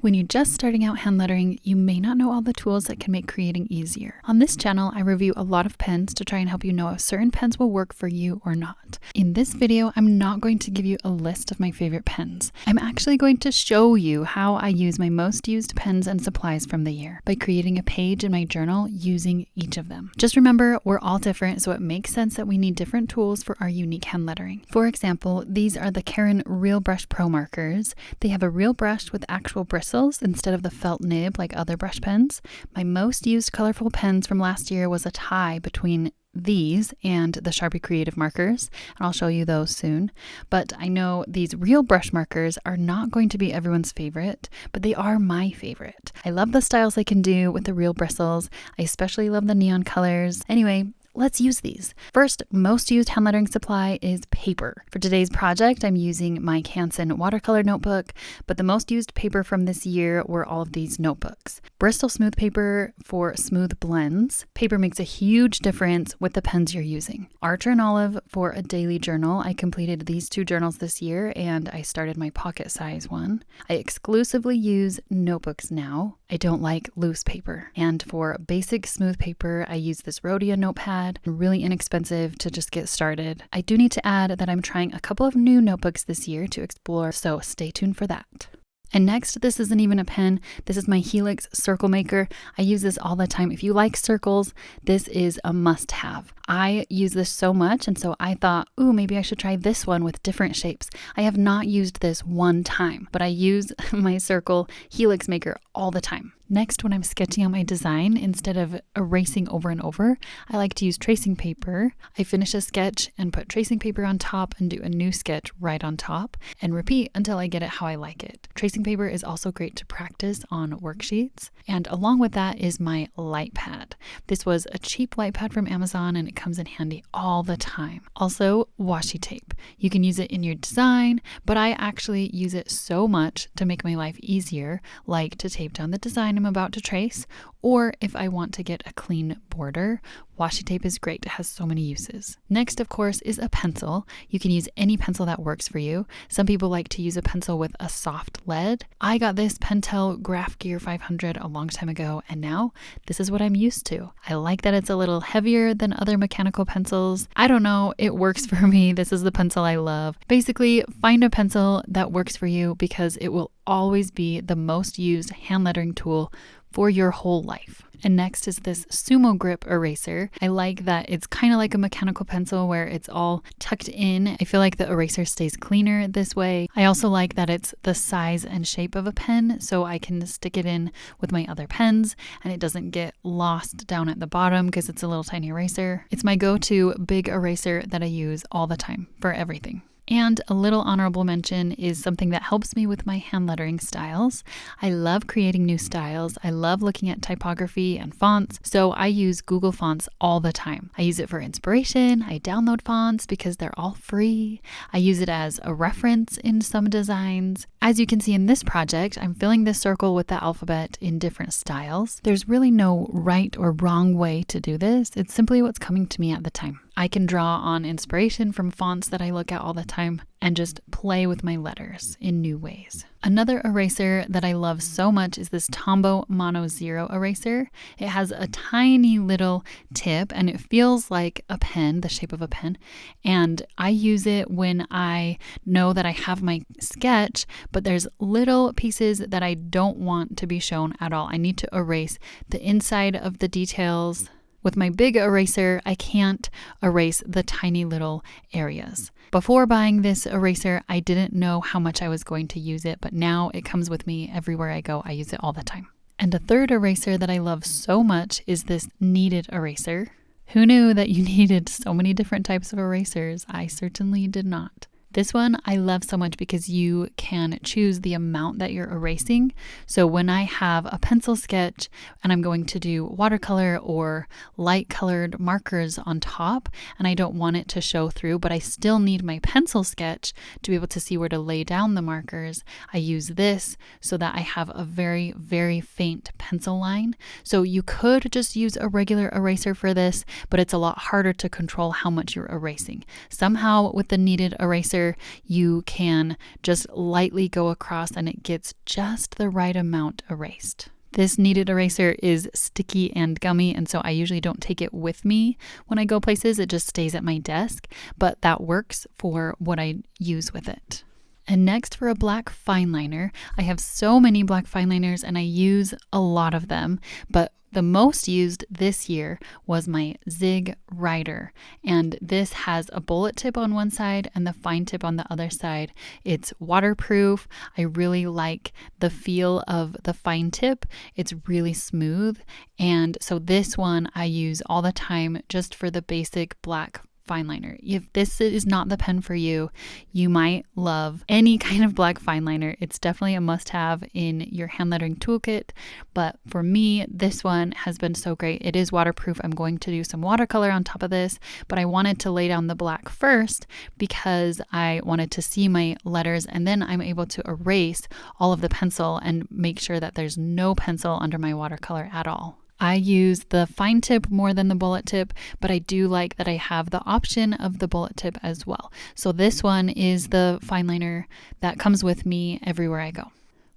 When you're just starting out hand lettering, you may not know all the tools that can make creating easier. On this channel, I review a lot of pens to try and help you know if certain pens will work for you or not. In this video, I'm not going to give you a list of my favorite pens. I'm actually going to show you how I use my most used pens and supplies from the year by creating a page in my journal using each of them. Just remember, we're all different, so it makes sense that we need different tools for our unique hand lettering. For example, these are the Caron Real Brush Pro markers. They have a real brush with actual bristles instead of the felt nib like other brush pens. My most used colorful pens from last year was a tie between these and the Sharpie Creative markers, and I'll show you those soon. But I know these real brush markers are not going to be everyone's favorite, but they are my favorite. I love the styles they can do with the real bristles. I especially love the neon colors. Anyway, let's use these. First, most used hand lettering supply is paper. For today's project, I'm using my Ensign watercolor notebook, but the most used paper from this year were all of these notebooks. Bristol smooth paper for smooth blends. Paper makes a huge difference with the pens you're using. Archer and Olive for a daily journal. I completed these two journals this year and I started my pocket size one. I exclusively use notebooks now. I don't like loose paper. And for basic smooth paper, I use this Rhodia notepad. Really inexpensive to just get started. I do need to add that I'm trying a couple of new notebooks this year to explore, so stay tuned for that. And next, this isn't even a pen. This is my Helix Circle Maker. I use this all the time. If you like circles, this is a must-have. I use this so much, and so I thought, ooh, maybe I should try this one with different shapes. I have not used this one time, but I use my Circle Helix Maker all the time. Next, when I'm sketching out my design, instead of erasing over and over, I like to use tracing paper. I finish a sketch and put tracing paper on top and do a new sketch right on top and repeat until I get it how I like it. Tracing paper is also great to practice on worksheets. And along with that is my light pad. This was a cheap light pad from Amazon and it comes in handy all the time. Also, washi tape. You can use it in your design, but I actually use it so much to make my life easier, like to tape down the design I'm about to trace, or if I want to get a clean border, washi tape is great. It has so many uses. Next, of course, is a pencil. You can use any pencil that works for you. Some people like to use a pencil with a soft lead. I got this Pentel Graph Gear 500 a long time ago, and now this is what I'm used to. I like that it's a little heavier than other mechanical pencils. I don't know, it works for me. This is the pencil I love. Basically, find a pencil that works for you because it will always be the most used hand lettering tool for your whole life. And next is this Sumo Grip eraser. I like that it's kind of like a mechanical pencil where it's all tucked in. I feel like the eraser stays cleaner this way. I also like that it's the size and shape of a pen, so I can stick it in with my other pens and it doesn't get lost down at the bottom because it's a little tiny eraser. It's my go-to big eraser that I use all the time for everything. And a little honorable mention is something that helps me with my hand lettering styles. I love creating new styles. I love looking at typography and fonts, so I use Google Fonts all the time. I use it for inspiration. I download fonts because they're all free. I use it as a reference in some designs. As you can see in this project, I'm filling this circle with the alphabet in different styles. There's really no right or wrong way to do this. It's simply what's coming to me at the time. I can draw on inspiration from fonts that I look at all the time and just play with my letters in new ways. Another eraser that I love so much is this Tombow Mono Zero eraser. It has a tiny little tip and it feels like a pen, the shape of a pen. And I use it when I know that I have my sketch, but there's little pieces that I don't want to be shown at all. I need to erase the inside of the details. With my big eraser, I can't erase the tiny little areas. Before buying this eraser, I didn't know how much I was going to use it, but now it comes with me everywhere I go. I use it all the time. And a third eraser that I love so much is this kneaded eraser. Who knew that you needed so many different types of erasers? I certainly did not. This one I love so much because you can choose the amount that you're erasing. So when I have a pencil sketch and I'm going to do watercolor or light colored markers on top and I don't want it to show through, but I still need my pencil sketch to be able to see where to lay down the markers, I use this so that I have a very, very faint pencil line. So you could just use a regular eraser for this, but it's a lot harder to control how much you're erasing. Somehow with the kneaded eraser, eraser, you can just lightly go across and it gets just the right amount erased. This kneaded eraser is sticky and gummy, and so I usually don't take it with me when I go places. It just stays at my desk, but that works for what I use with it. And next, for a black fine liner, I have so many black fine liners and I use a lot of them, but the most used this year was my Zig Rider, and this has a bullet tip on one side and the fine tip on the other side. It's waterproof. I really like the feel of the fine tip. It's really smooth, and so this one I use all the time just for the basic black fine liner. If this is not the pen for you, you might love any kind of black fine liner. It's definitely a must-have in your hand lettering toolkit, but for me, this one has been so great. It is waterproof. I'm going to do some watercolor on top of this, but I wanted to lay down the black first because I wanted to see my letters, and then I'm able to erase all of the pencil and make sure that there's no pencil under my watercolor at all. I use the fine tip more than the bullet tip, but I do like that I have the option of the bullet tip as well. So this one is the fine liner that comes with me everywhere I go.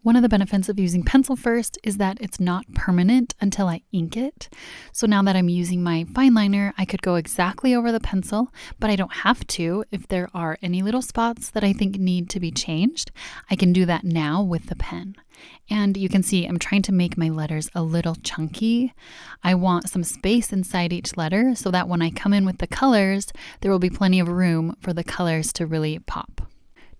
One of the benefits of using pencil first is that it's not permanent until I ink it. So now that I'm using my fine liner, I could go exactly over the pencil, but I don't have to. If there are any little spots that I think need to be changed, I can do that now with the pen. And you can see I'm trying to make my letters a little chunky. I want some space inside each letter so that when I come in with the colors, there will be plenty of room for the colors to really pop.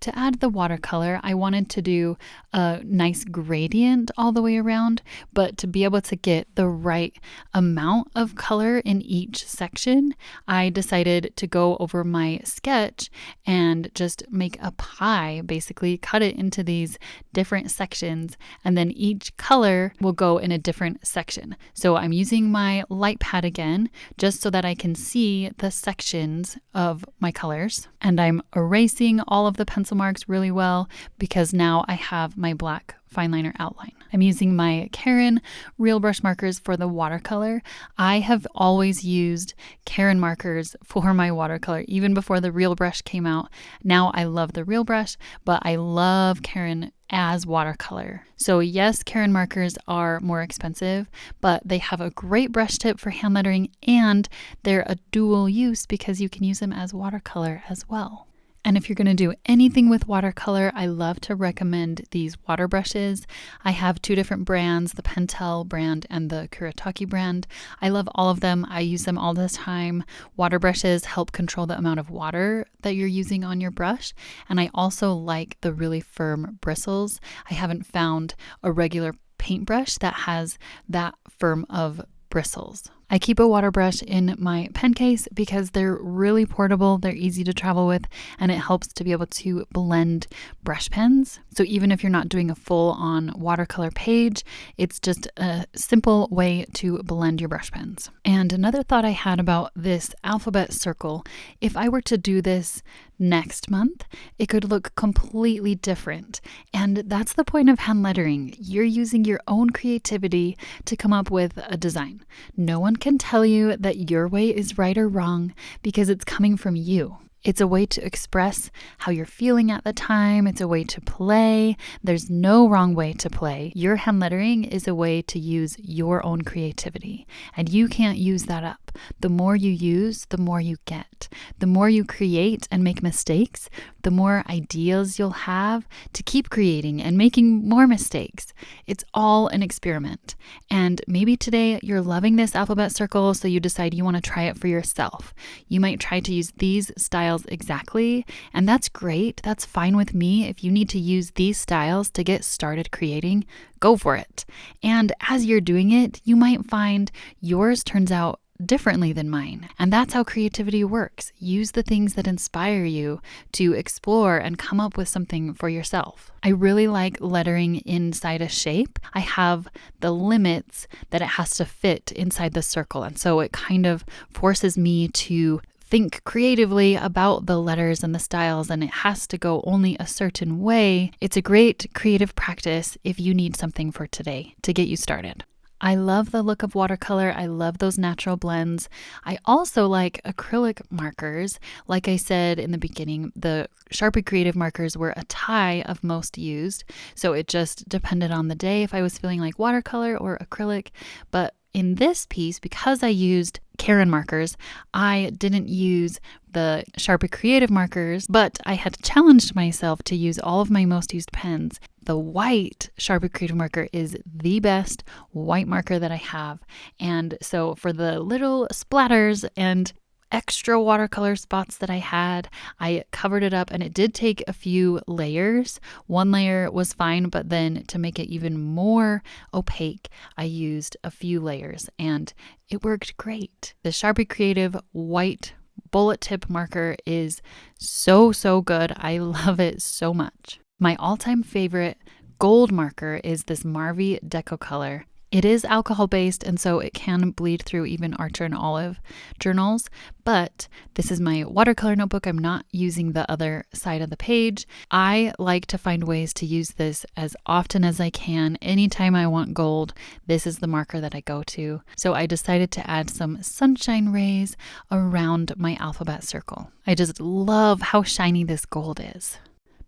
To add the watercolor, I wanted to do a nice gradient all the way around, but to be able to get the right amount of color in each section, I decided to go over my sketch and just make a pie, basically cut it into these different sections, and then each color will go in a different section. So I'm using my light pad again, just so that I can see the sections of my colors, and I'm erasing all of the pencil marks really well because now I have my black fine liner outline. I'm using my Caran real brush markers for the watercolor. I have always used Caran markers for my watercolor, even before the real brush came out. Now I love the real brush, but I love Caran as watercolor. So yes, Caran markers are more expensive, but they have a great brush tip for hand lettering, and they're a dual use because you can use them as watercolor as well. And if you're going to do anything with watercolor, I love to recommend these water brushes. I have two different brands, the Pentel brand and the Kuretake brand. I love all of them. I use them all the time. Water brushes help control the amount of water that you're using on your brush. And I also like the really firm bristles. I haven't found a regular paintbrush that has that firm of bristles. I keep a water brush in my pen case because they're really portable, they're easy to travel with, and it helps to be able to blend brush pens. So even if you're not doing a full-on watercolor page, it's just a simple way to blend your brush pens. And another thought I had about this alphabet circle, if I were to do this next month, it could look completely different. And that's the point of hand lettering. You're using your own creativity to come up with a design. No one can tell you that your way is right or wrong because it's coming from you. It's a way to express how you're feeling at the time. It's a way to play. There's no wrong way to play. Your hand lettering is a way to use your own creativity, and you can't use that up. The more you use, the more you get. The more you create and make mistakes, the more ideas you'll have to keep creating and making more mistakes. It's all an experiment. And maybe today you're loving this alphabet circle, so you decide you want to try it for yourself. You might try to use these styles exactly, and that's great. That's fine with me. If you need to use these styles to get started creating, go for it. And as you're doing it, you might find yours turns out differently than mine. And that's how creativity works. Use the things that inspire you to explore and come up with something for yourself. I really like lettering inside a shape. I have the limits that it has to fit inside the circle. And so it kind of forces me to think creatively about the letters and the styles, and it has to go only a certain way. It's a great creative practice if you need something for today to get you started. I love the look of watercolor. I love those natural blends. I also like acrylic markers. Like I said in the beginning, the Sharpie Creative markers were a tie of most used. So it just depended on the day if I was feeling like watercolor or acrylic. But in this piece, because I used Karen markers, I didn't use the Sharpie Creative markers, but I had challenged myself to use all of my most used pens. The white Sharpie Creative marker is the best white marker that I have. And so for the little splatters and extra watercolor spots that I had, I covered it up, and it did take a few layers. One layer was fine, but then to make it even more opaque, I used a few layers and it worked great. The Sharpie Creative white bullet tip marker is so good. I love it so much. My all-time favorite gold marker is this Marvy Deco Color. It is alcohol-based, and so it can bleed through even Archer and Olive journals, but this is my watercolor notebook. I'm not using the other side of the page. I like to find ways to use this as often as I can. Anytime I want gold, this is the marker that I go to. So I decided to add some sunshine rays around my alphabet circle. I just love how shiny this gold is.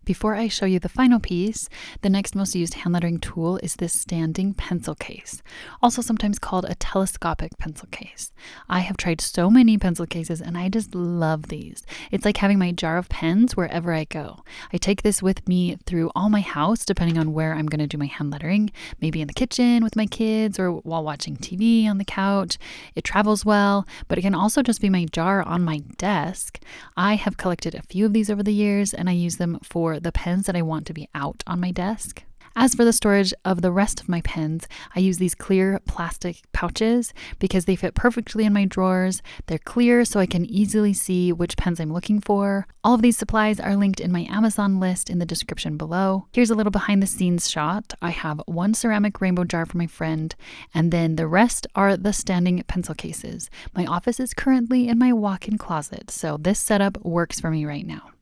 Before I show you the final piece, the next most used hand lettering tool is this standing pencil case, also sometimes called a telescopic pencil case. I have tried so many pencil cases and I just love these. It's like having my jar of pens wherever I go. I take this with me through all my house, depending on where I'm going to do my hand lettering, maybe in the kitchen with my kids or while watching TV on the couch. It travels well, but it can also just be my jar on my desk. I have collected a few of these over the years and I use them for the pens that I want to be out on my desk. As for the storage of the rest of my pens, I use these clear plastic pouches because they fit perfectly in my drawers. They're clear so I can easily see which pens I'm looking for. All of these supplies are linked in my Amazon list in the description below. Here's a little behind the scenes shot. I have one ceramic rainbow jar for my friend, and then the rest are the standing pencil cases. My office is currently in my walk-in closet, so this setup works for me right now.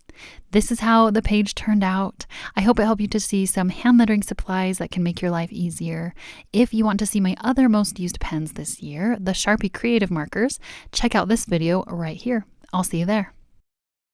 This is how the page turned out. I hope it helped you to see some hand lettering supplies that can make your life easier. If you want to see my other most used pens this year, the Sharpie Creative markers, check out this video right here. I'll see you there.